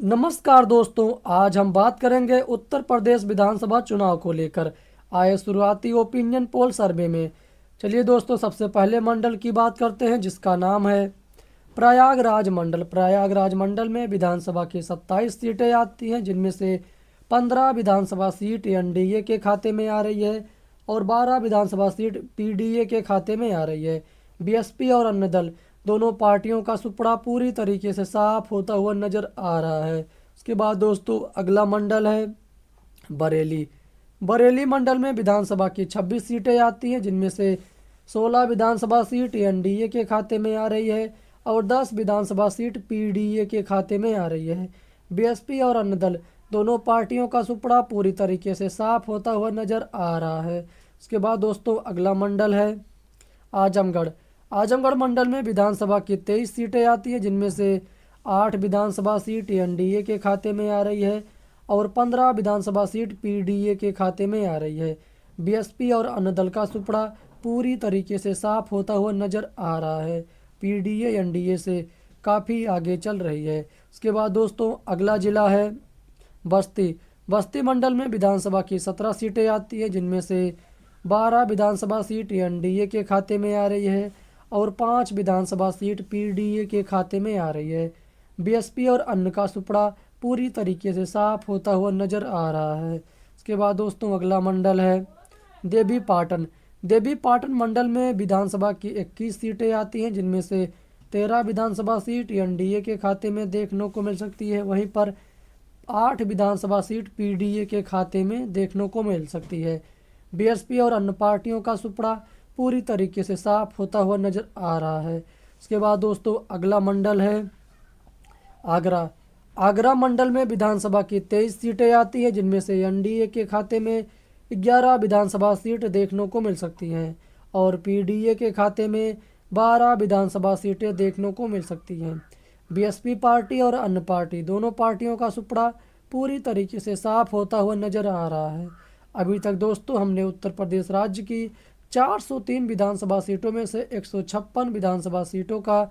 नमस्कार दोस्तों, आज हम बात करेंगे उत्तर प्रदेश विधानसभा चुनाव को लेकर आए शुरुआती ओपिनियन पोल सर्वे में। चलिए दोस्तों, सबसे पहले मंडल की बात करते हैं जिसका नाम है प्रयागराज मंडल। प्रयागराज मंडल में विधानसभा की 27 सीटें आती हैं, जिनमें से 15 विधानसभा सीट एनडीए के खाते में आ रही है और 12 विधानसभा सीट पीडीए के खाते में आ रही है। बीएसपी और अन्य दल दोनों पार्टियों का सुपड़ा पूरी तरीके से साफ होता हुआ नजर आ रहा है। उसके बाद दोस्तों अगला मंडल है बरेली। बरेली मंडल में विधानसभा की 26 सीटें आती हैं, जिनमें से 16 विधानसभा सीट एनडीए के खाते में आ रही है और 10 विधानसभा सीट पीडीए के खाते में आ रही है। बीएसपी और अन्य दल दोनों पार्टियों का सुपड़ा पूरी तरीके से साफ होता हुआ नजर आ रहा है। उसके बाद दोस्तों अगला मंडल है आजमगढ़। आजमगढ़ मंडल में विधानसभा की 23 सीटें आती हैं, जिनमें से 8 विधानसभा सीट एनडीए के खाते में आ रही है और 15 विधानसभा सीट पीडीए के खाते में आ रही है। बीएसपी और अन्य दल का सुपड़ा पूरी तरीके से साफ होता हुआ नजर आ रहा है। पीडीए एनडीए से काफ़ी आगे चल रही है। उसके बाद दोस्तों अगला जिला है बस्ती। बस्ती मंडल में विधानसभा की 17 सीटें आती हैं, जिनमें से 12 विधानसभा सीट एनडीए के खाते में आ रही है और 5 विधानसभा सीट पीडीए के खाते में आ रही है। बीएसपी और अन्य का सुपड़ा पूरी तरीके से साफ होता हुआ नजर आ रहा है। इसके बाद दोस्तों अगला मंडल है देवी पाटन। देवी पाटन मंडल में विधानसभा की 21 सीटें आती हैं, जिनमें से 13 विधानसभा सीट एनडीए के खाते में देखने को मिल सकती है। वहीं पर 8 विधानसभा सीट पीडीए के खाते में देखने को मिल सकती है। बीएसपी और अन्य पार्टियों का सुपड़ा पूरी तरीके से साफ होता हुआ नजर आ रहा है। उसके बाद दोस्तों अगला मंडल है आगरा। आगरा मंडल में विधानसभा की 23 सीटें आती हैं, जिनमें से एनडीए के खाते में 11 विधानसभा सीट देखने को मिल सकती हैं और पीडीए के खाते में 12 विधानसभा सीटें देखने को मिल सकती हैं। बीएसपी पार्टी और अन्य पार्टी दोनों पार्टियों का सुपड़ा पूरी तरीके से साफ होता हुआ नजर आ रहा है। अभी तक दोस्तों हमने उत्तर प्रदेश राज्य की 403 विधानसभा सीटों में से 156 विधानसभा सीटों का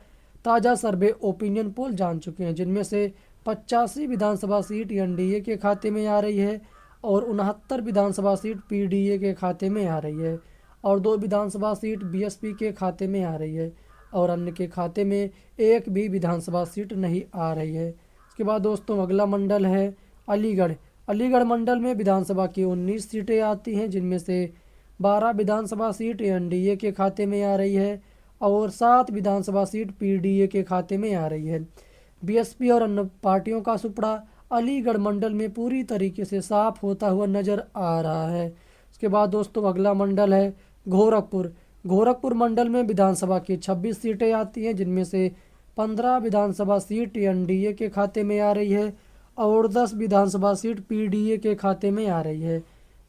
ताज़ा सर्वे ओपिनियन पोल जान चुके हैं, जिनमें से 85 विधानसभा सीट एनडीए के खाते में आ रही है और 69 विधानसभा सीट पीडीए के खाते में आ रही है और 2 विधानसभा सीट बीएसपी के खाते में आ रही है और अन्य के खाते में एक भी विधानसभा सीट नहीं आ रही है। इसके बाद दोस्तों अगला मंडल है अलीगढ़। अलीगढ़ मंडल में विधानसभा की 19 सीटें आती हैं, जिनमें से 12 विधानसभा सीट एनडीए के खाते में आ रही है और 7 विधानसभा सीट पीडीए के खाते में आ रही है। बीएसपी और अन्य पार्टियों का सुपड़ा अलीगढ़ मंडल में पूरी तरीके से साफ होता हुआ नजर आ रहा है। उसके बाद दोस्तों अगला मंडल है गोरखपुर। गोरखपुर मंडल में विधानसभा की 26 सीटें आती हैं, जिनमें से 15 विधानसभा सीट एनडीए के खाते में आ रही है और 10 विधानसभा सीट पीडीए के खाते में आ रही है।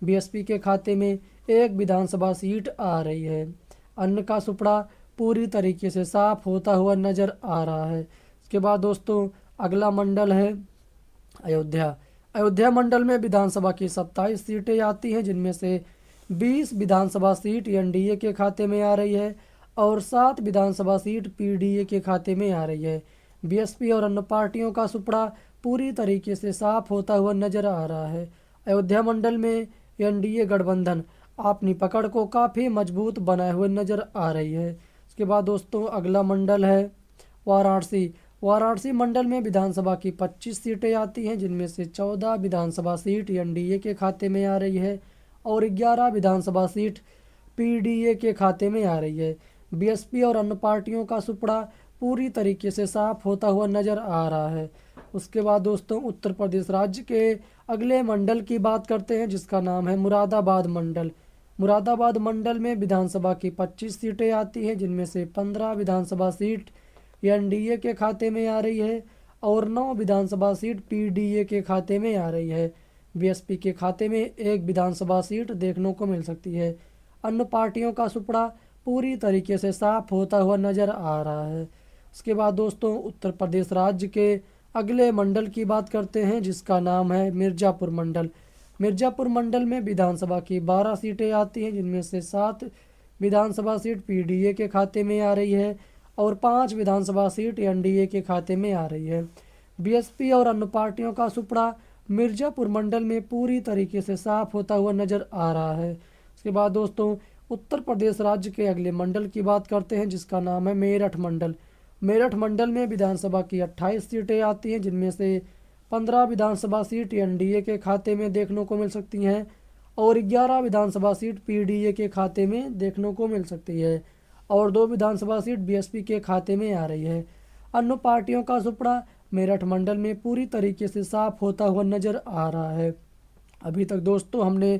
बीएसपी के खाते में एक विधानसभा सीट आ रही है। अन्य का सुपड़ा पूरी तरीके से साफ होता हुआ नजर आ रहा है। इसके बाद दोस्तों अगला मंडल है अयोध्या। अयोध्या मंडल में विधानसभा की 27 सीटें आती हैं, जिनमें से 20 विधानसभा सीट एनडीए के खाते में आ रही है और 7 विधानसभा सीट पीडीए के खाते में आ रही है। बीएसपी और अन्य पार्टियों का सुपड़ा पूरी तरीके से साफ होता हुआ नजर आ रहा है। अयोध्या मंडल में एनडीए गठबंधन अपनी पकड़ को काफ़ी मजबूत बनाए हुए नजर आ रही है। उसके बाद दोस्तों अगला मंडल है वाराणसी। वाराणसी मंडल में विधानसभा की 25 सीटें आती हैं, जिनमें से 14 विधानसभा सीट एनडीए के खाते में आ रही है और 11 विधानसभा सीट पीडीए के खाते में आ रही है। बीएसपी और अन्य पार्टियों का सुपड़ा पूरी तरीके से साफ होता हुआ नजर आ रहा है। उसके बाद दोस्तों उत्तर प्रदेश राज्य के अगले मंडल की बात करते हैं, जिसका नाम है मुरादाबाद मंडल। मुरादाबाद मंडल में विधानसभा की 25 सीटें आती हैं, जिनमें से 15 विधानसभा सीट एनडीए के खाते में आ रही है और 9 विधानसभा सीट पीडीए के खाते में आ रही है। बीएसपी के खाते में एक विधानसभा सीट देखने को मिल सकती है। अन्य पार्टियों का सुपड़ा पूरी तरीके से साफ होता हुआ नजर आ रहा है। उसके बाद दोस्तों उत्तर प्रदेश राज्य के अगले मंडल की बात करते हैं, जिसका नाम है मिर्ज़ापुर मंडल। मिर्ज़ापुर मंडल में विधानसभा की 12 सीटें आती हैं, जिनमें से 7 विधानसभा सीट पीडीए के खाते में आ रही है और 5 विधानसभा सीट एनडीए के खाते में आ रही है। बीएसपी और अन्य पार्टियों का सुपड़ा मिर्जापुर मंडल में पूरी तरीके से साफ होता हुआ नजर आ रहा है। उसके बाद दोस्तों उत्तर प्रदेश राज्य के अगले मंडल की बात करते हैं, जिसका नाम है मेरठ मंडल। मेरठ मंडल में विधानसभा की 28 सीटें आती हैं, जिनमें से 15 विधानसभा सीट एनडीए के खाते में देखने को मिल सकती हैं और 11 विधानसभा सीट पीडीए के खाते में देखने को मिल सकती है और 2 विधानसभा सीट बीएसपी के खाते में आ रही है। अन्य पार्टियों का सुपड़ा मेरठ मंडल में पूरी तरीके से साफ होता हुआ नजर आ रहा है। अभी तक दोस्तों हमने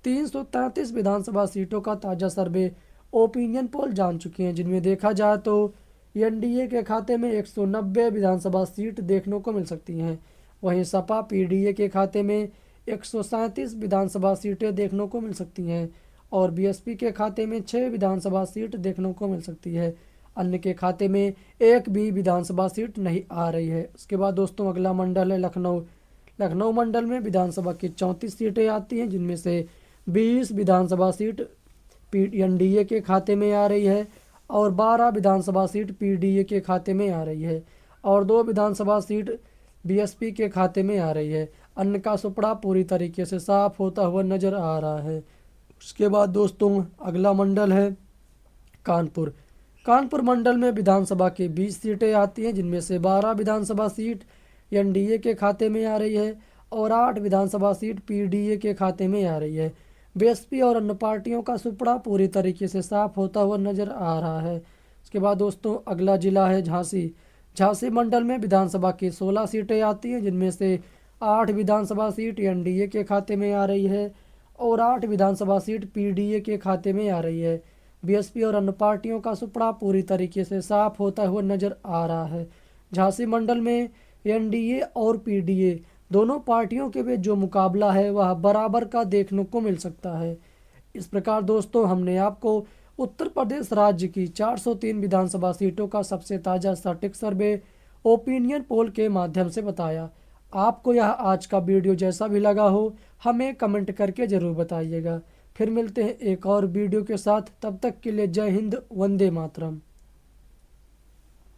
333 विधानसभा सीटों का ताज़ा सर्वे ओपिनियन पोल जान चुके हैं, जिनमें देखा जाए तो एनडीए के खाते में 190 विधानसभा सीट देखने को मिल सकती हैं। वहीं सपा पीडीए के खाते में 137 विधानसभा सीटें देखने को मिल सकती हैं और बीएसपी के खाते में 6 विधानसभा सीट देखने को मिल सकती है। अन्य के खाते में एक भी विधानसभा सीट नहीं आ रही है। उसके बाद दोस्तों अगला मंडल है लखनऊ। लखनऊ मंडल में विधानसभा की 34 सीटें आती हैं, जिनमें से 20 विधानसभा सीट एनडीए के खाते में आ रही है और 12 विधानसभा सीट पीडीए के खाते में आ रही है और 2 विधानसभा सीट बीएसपी के खाते में आ रही है। अन्य का सुपड़ा पूरी तरीके से साफ होता हुआ नजर आ रहा है। उसके बाद दोस्तों अगला मंडल है कानपुर। कानपुर मंडल में विधानसभा की 20 सीटें आती हैं, जिनमें से 12 विधानसभा सीट एनडीए के खाते में आ रही है और 8 विधानसभा सीट पीडीए के खाते में आ रही है। बीएसपी और अन्य पार्टियों का सुपड़ा पूरी तरीके से साफ होता हुआ नजर आ रहा है। उसके बाद दोस्तों अगला जिला है झांसी। झांसी मंडल में विधानसभा की 16 सीटें आती हैं, जिनमें से 8 विधानसभा सीट एनडीए के खाते में आ रही है और 8 विधानसभा सीट पीडीए के खाते में आ रही है। बीएसपी और अन्य पार्टियों का सुपड़ा पूरी तरीके से साफ होता हुआ नजर आ रहा है। झांसी मंडल में एनडीए और पीडीए दोनों पार्टियों के बीच जो मुकाबला है वह बराबर का देखने को मिल सकता है। इस प्रकार दोस्तों हमने आपको उत्तर प्रदेश राज्य की 403 विधानसभा सीटों का सबसे ताज़ा सटीक सर्वे ओपिनियन पोल के माध्यम से बताया। आपको यह आज का वीडियो जैसा भी लगा हो हमें कमेंट करके ज़रूर बताइएगा। फिर मिलते हैं एक और वीडियो के साथ, तब तक के लिए जय हिंद, वंदे मातरम।